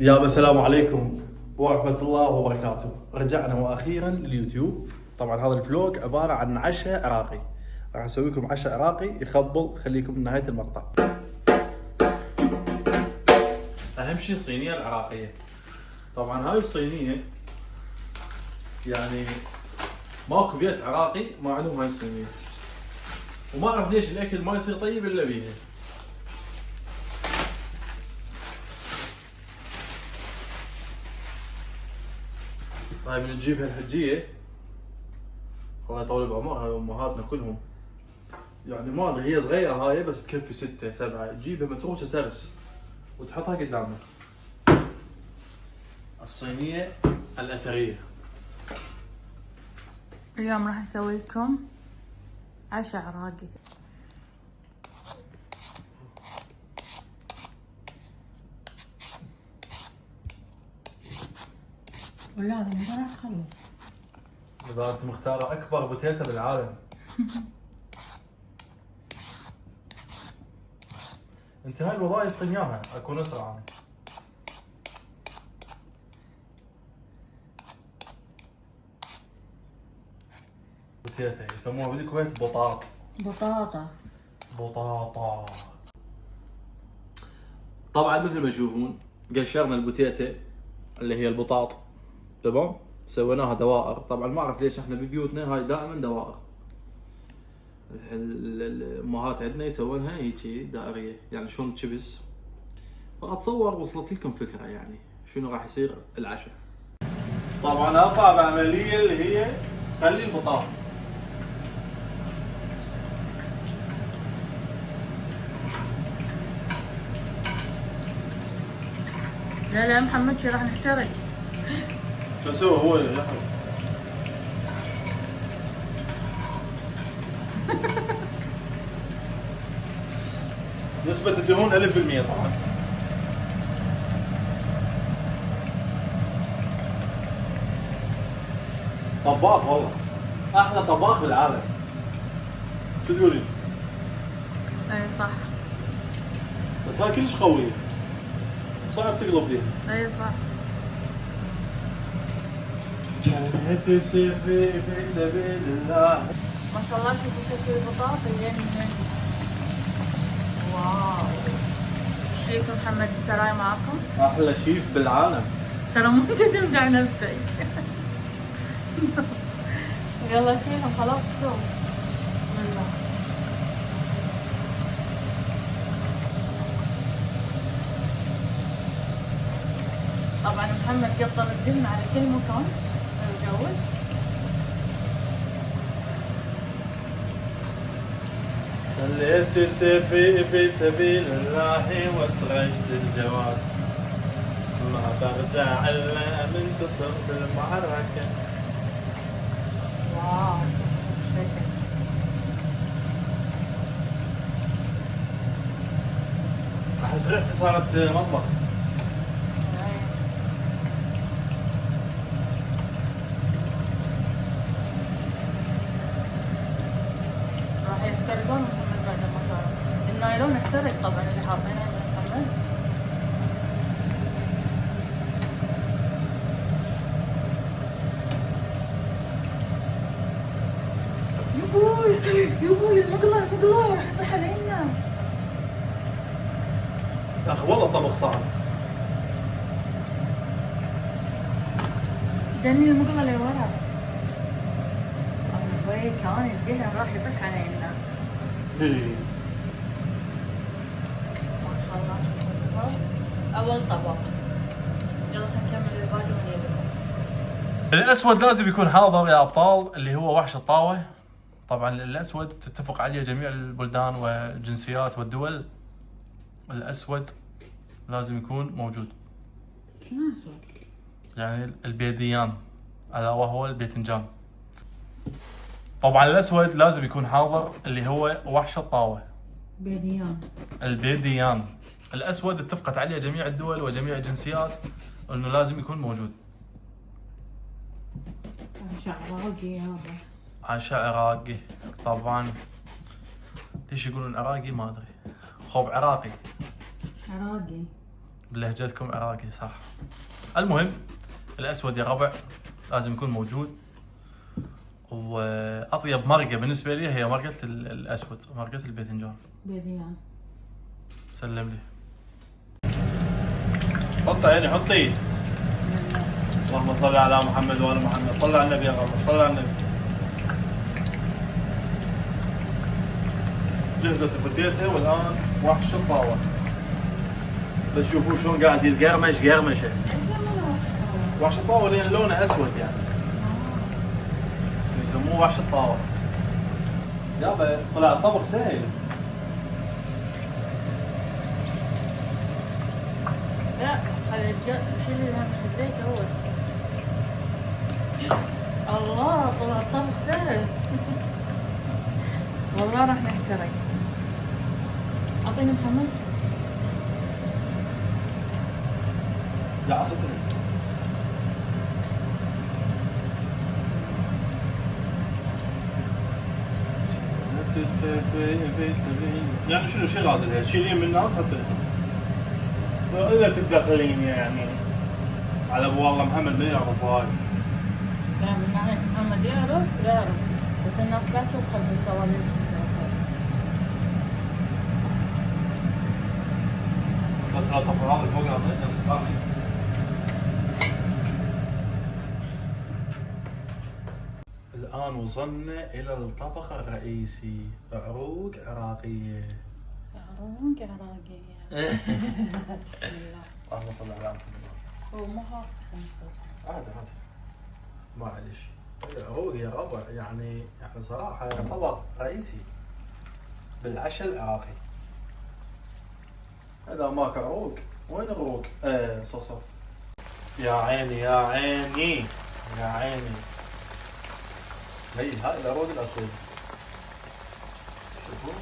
السلام عليكم ورحمة الله وبركاته. رجعنا وأخيرا لليوتيوب. طبعا هذا الفلوق عبارة عن عشاء عراقي. راح أسوي لكم عشاء عراقي يخبل، خليكم من نهاية المقطع. أهم شيء الصينية العراقية. طبعا هاي الصينية يعني ماكو بيت عراقي ما عندهم هاي الصينية، وما أعرف ليش الأكل ما يصير طيب إلا بيها. طيب نجيب هالحجية، الله يطول بعمرها امهاتنا كلهم، يعني ما ادري هي صغيرة هاي بس تكفي 6 7، تجيبها متروسة ترس وتحطها قدامك. الصينية الأثرية. اليوم راح اسوي لكم عشاء عراقي. ولازم ما راح اخلص. إذا أنت مختارة أكبر بوتيتا بالعالم. أنت هاي الوظائف طن إياها أكون أسرع أنا. بوتيتا يسموها بالكويت بطاط. بطاطا. طبعا مثل ما تشوفون قشرنا البوتيتا اللي هي البطاط، تمام؟ سويناها دوائر. طبعا ما اعرف ليش احنا ببيوتنا هاي دائما دوائر. الامهات عندنا يسوونها هيجي دائريه، يعني شلون تشبس. فاتصور وصلت لكم فكره يعني شنو راح يصير العشاء. طبعا اصعب عمليه اللي هي خلي البطاط. لا لا محمد شي راح نحترق. شو اسوي هو يا اخي؟ نسبة الدهون 1000% طبعا. طباخ والله، احلى طباخ بالعالم. شو تقولين؟ اي صح. بس هاي كلش قوية، صعب تقلب فيها. اي صح. كانت سيفي في سبيل الله. ما شاء الله شوفوا شكل البطاطا يجنن. واو. الشيف محمد السراي معكم. احلى شيف بالعالم. ترى مو انت تمدح نفسك. يلا شيفهم خلاص استوى. بسم الله. طبعا محمد قطر الدهن على كل مكان الجوز. سليت سيفي في سبيل الله واسرجت الجواد، ما برجع الا منتصر بالمعركة. واو شوف الشكل. احس ريحتي صارت مطبخ. راح يحترقون محمد بعد ما صار. النايلون احترق طبعا اللي حاطينه عند محمد. يبوي يبوي المقلاة راح تطيح علينا. يا اخي والله الطبخ صعب. دني المقلاة لورا. أبوي كان الدهن راح يطيح علينا. ايه ما شاء الله شوفوا. أول طبق. يلا خلينا نكمل الباقي ونجيبكم. الاسود لازم يكون حاضر يا ابطال، اللي هو وحش الطاوة. طبعا الاسود تتفق عليه جميع البلدان والجنسيات والدول. الاسود لازم يكون موجود، يعني البيديان الا وهو الباذنجان. طبعا الاسود لازم يكون حاضر اللي هو وحش الطاوة. بيديان. البيديان الاسود اتفقت عليه جميع الدول وجميع الجنسيات انه لازم يكون موجود. عشاء عراقي يابا. عشاء عراقي. طبعا ليش يقولون عراقي ما ادري. خوب عراقي. عراقي. بلهجتكم عراقي صح. المهم الاسود يا ربع لازم يكون موجود. واطيب مرقه بالنسبه لي هي مرقه الاسود، مرقه الباذنجان. بيديان. سلم لي. حطي يعني حطي. اللهم صل على محمد وعلى محمد. صل على النبي يا رب، صل على النبي. جهزت البوتيتا والان وحش الطاوه. بس شوفوا شلون قاعد يتقرمش قرمشه. وحش الطاوه لان لونه اسود يعني. يسموه وحش الطاوه. يابا طلع الطبق سهل. لا خلي شيل الزيت اول. الله طلع الطبخ سهل. والله راح نحترق. اعطيني محمد. لا عصتني. يعني شنو شيل هذا شيلين منها وتحطين. اذا تدخلين يعني على ابو والله محمد ما يعرف هاي. لا من ناحية محمد يعرف بس الناس لا تشوف خلف الكواليس. بس لا طفى هذا فوق هذا بس ثاني. الآن وصلنا إلى الطبق الرئيسي، عروق عراقية. عروق عراقية. بسم الله. اللهم صل على محمد. هو مو حافظ. عادي معلش. عروق يا ربع يعني صراحة طبق رئيسي بالعشاء العراقي. إذا ماك عروق وين العروق؟ صوصو. يا عيني يا عيني يا عيني. هاي العروق الأصلية. شوفوا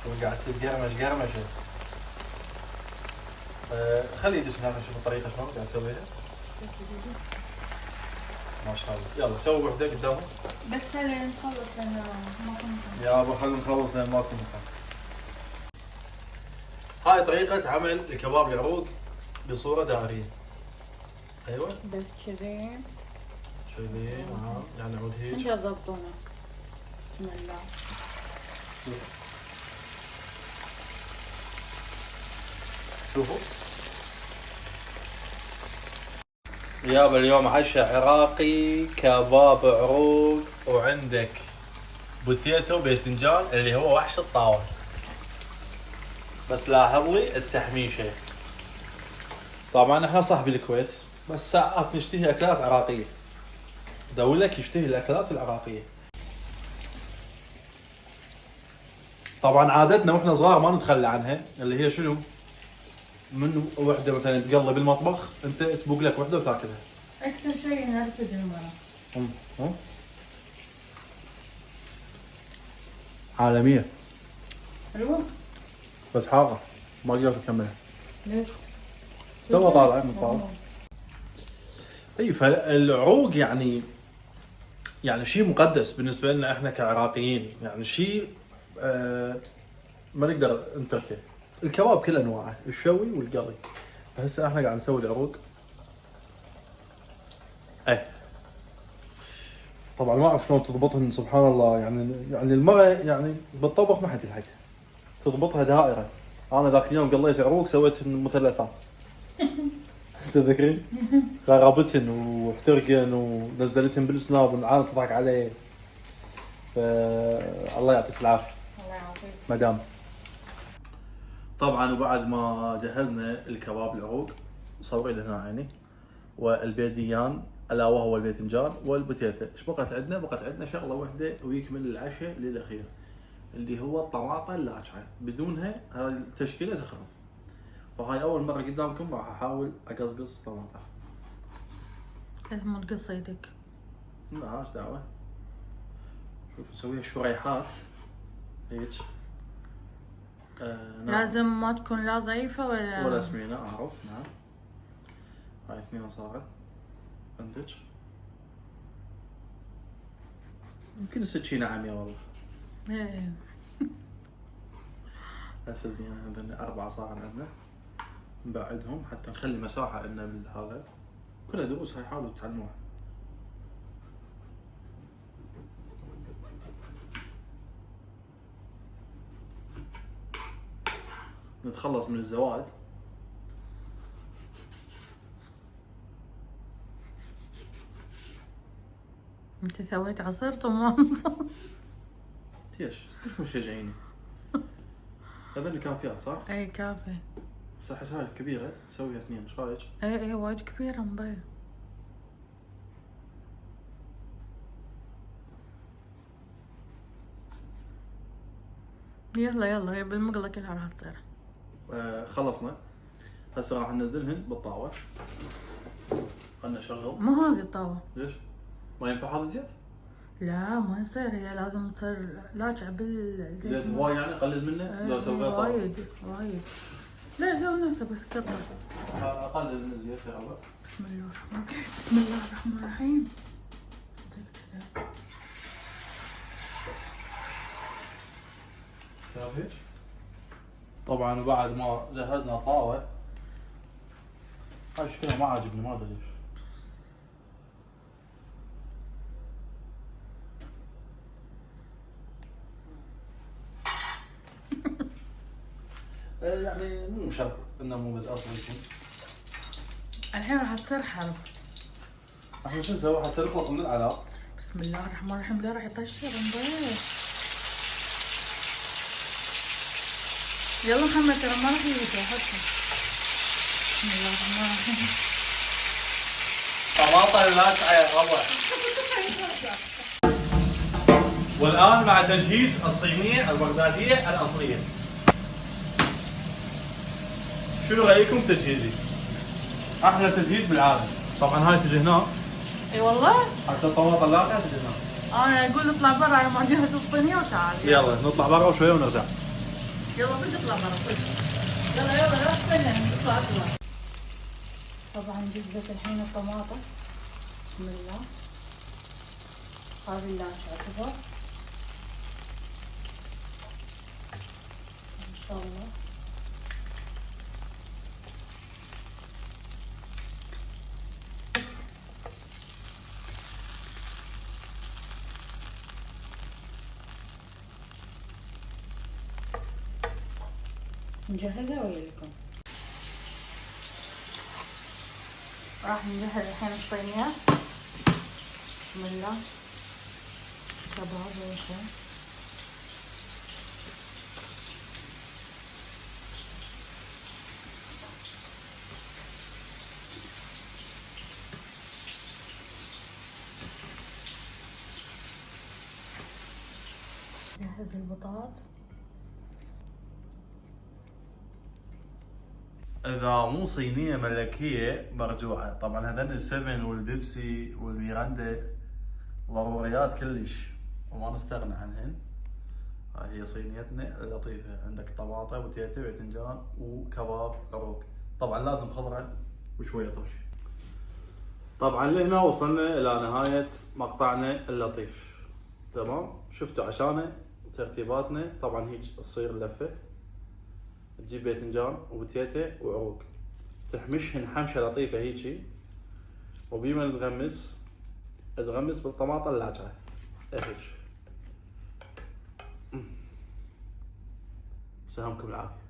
شلون قاعد تتقرمش قرمشة. خلي يدش نشوف الطريقة شلون قاعد اسويها. ما شاء الله. يلا سوي وحدة قدامهم. بس خلينا نخلص لأنه ماكو مكان. يابا خلينا نخلص لان ماكو مكان. هاي طريقة عمل الكباب العروق بصورة دائرية. ايوه. بس كذي. كذي يعني عود هيك. انت تضبطونه. بسم الله. شوفوا. يابا اليوم عشاء عراقي كباب عروق وعندك بوتيتو باذنجان اللي هو وحش الطاول. بس لاحظ لي التحميشه. طبعا احنا صح بالكويت بس ساعات نشتهي اكلات عراقيه. دولك يشتهي الاكلات العراقيه. طبعا عادتنا واحنا صغار ما نتخلى عنها اللي هي شنو؟ من وحده مثلا تقلب المطبخ انت تبوق لك وحده وتاكلها. اكثر شيء نرفز المرأة. عالميه. حلوة. بس حاره ما قدرت اكملها. ليش؟ تو طالعه من طالع. اي فالعروق يعني شيء مقدس بالنسبه لنا احنا كعراقيين، يعني شيء ما نقدر نتركه. الكباب كل انواعه، الشوي والقلي. هسه احنا قاعد نسوي العروق. طبعا ما اعرف شلون تضبطهن سبحان الله، يعني المرأة يعني بالطبخ ما حد يلحق تضبطها دائرة. انا ذاك اليوم قليت عروق سويتهن مثلثات. تذكرين؟ غربتهن واحترقن ونزلتهن بالسناب والعالم تضحك عليه. الله يعطيك العافية. الله يعافيك. مدام. طبعا وبعد ما جهزنا الكباب العروق صوري لهنا عيني والبيديان الا وهو الباذنجان والبوتيتا. ايش بقت عندنا؟ بقت عندنا شغله واحده ويكمل العشاء للاخير اللي هو الطماطه اللاجعه. بدونها هاي التشكيله تخرب. فهاي اول مره قدامكم راح احاول اقصقص طماطه. لازم ما تقص يدك. ما ايش دعوه. شوف نسويها شريحات هيك. نعم. لازم ما تكون لا ضعيفة ولا سمينه اعرف. نعم هاي اثنين صارت عندك. يمكن السكينه عمياء والله. ايه هسه زين عندنا 4 صار عندنا. نبعدهم حتى نخلي مساحة إن هذا كلها دروس هاي حاولوا تتعلموها. نتخلص من الزوائد. انت سويت عصير طماطم. ليش مشجعيني؟ هذول كافيات صح؟ اي كافي. بس احس هاي الكبيرة نسويها 2، ايش رايك؟ اي وايد كبيرة مبين. يلا هي بالمقلة كلها راح تصير. خلصنا. هسه راح ننزلهن بالطاوة. خلنا نشغل. مو هذه الطاوة. ليش؟ ما ينفع هذا الزيت؟ لا ما يصير، هي لازم تصير لاجعة بالزيت. زيت هواي يعني قلل منه لو سويت طاوة. وايد. لا سوي نفسه بس كثر. اقلل من الزيت يا ربع. بسم الله الرحمن الرحيم. كافي. طبعا بعد ما جهزنا طاوة، هاي شكلها ما عاجبني ما ادري ليش. يعني مو شرط انه مو بالاصل يكون. الحين راح تصير حرب. احنا شو نسوي حتى نخلص من العلاق؟ بسم الله الرحمن الرحيم. لا راح يطشر مبين. يلا محمد ترى ما راح يجي حتى. بسم الله الرحمن الرحيم. طماطة لاجعة يا ربع. والآن مع تجهيز الصينية البغدادية الأصلية. شنو رأيكم تجهيزي؟ أحلى تجهيز بالعالم. طبعا هاي تجهناه. اي والله؟ حتى الطماطة اللاجعة تجهناه. انا اقول اطلع برا على ما اجهز الصينية وتعال. يلا نطلع برا شوية ونرجع. يلا صدق اطلع برا صدق. يلا لا تستنى اطلع. طبعا جهزت الحين الطماطة. بسم الله. هذه اللاجعة كبر. ان شاء الله. نجهزها وياكم. راح نجهز الحين الصينية. بسم الله. كباب اول شيء. نجهز البطاط. إذا مو صينية ملكية مرجوعة. طبعا هذن السفن والبيبسي والميراندا ضروريات كلش وما نستغنى عنهن. هاي هي صينيتنا اللطيفة. عندك طماطة وتيتة وباذنجان وكباب عروق. طبعا لازم خضرة وشوية طرش. طبعا لهنا وصلنا إلى نهاية مقطعنا اللطيف. تمام؟ شفتوا عشانه ترتيباتنا. طبعا هيك تصير اللفة. تجيب باذنجان وبتيتة وعروق، تحمشهن حمشة لطيفة هيجي، وبيما تغمس بالطماطة اللاجعة. هيك. سلامكم العافية.